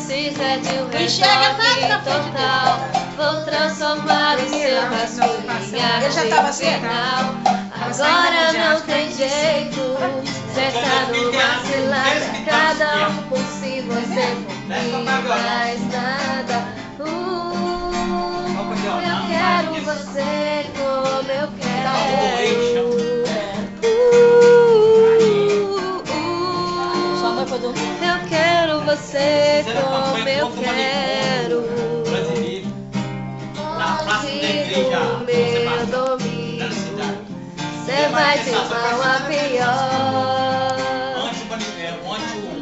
precisa de um retoque total. Vou transformar o seu rascunho em arte infernal. Agora não tem jeito, cê tá no maxilar. Cada um por si, você por mim, mais nada. Eu quero você como eu quero. Eu quero você como eu quero. Foge do meu domínio, cê vai de mal a pior.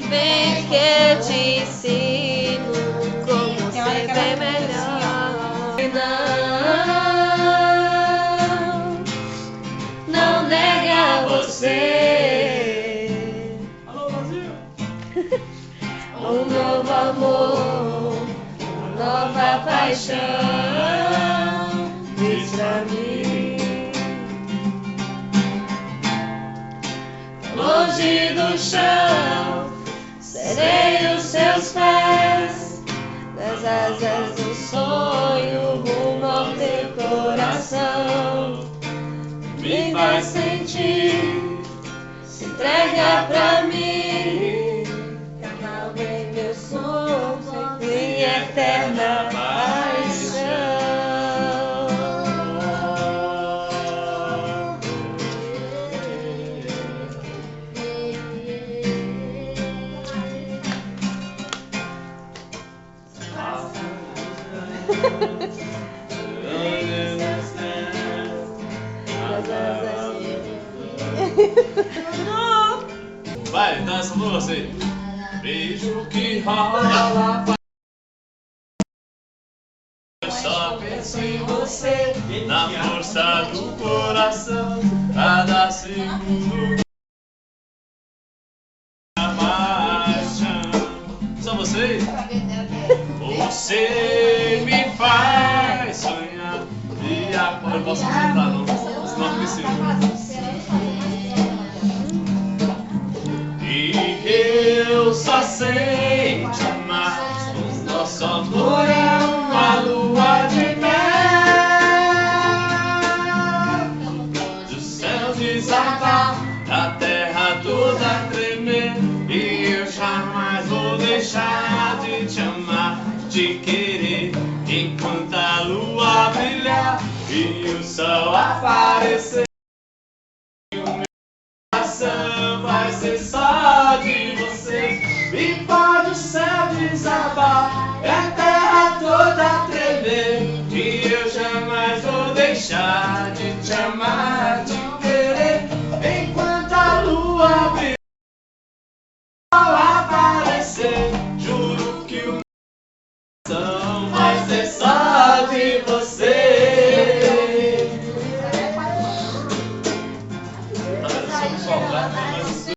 Vem que eu te ensino como ser bem melhor. Não nega você. Alô, Brasil! Um novo amor, uma nova paixão. Diz pra mim. Longe do chão, serei os seus pés. Nas asas do sonho, rumo ao teu coração. Me faz sentir, se entrega pra mim. Acalmei meu som, minha eterna paixão. Vai, dança por você. Beijo que rola. Eu só penso em você, na força do coração. Cada segundo a paixão. Só você? Você me faz sonhar. E agora eu posso cantar, não? Senão preciso. Eu só sei te amar. Nosso amor é uma lua de mel. Do céu desabar, a terra toda tremer. E eu jamais vou deixar de te amar, de querer, enquanto a lua brilhar e o sol aparecer. Vai ser só de você. E pode o céu desabar, a terra toda tremer. E eu jamais vou deixar de te amar, de querer, enquanto a lua brilha.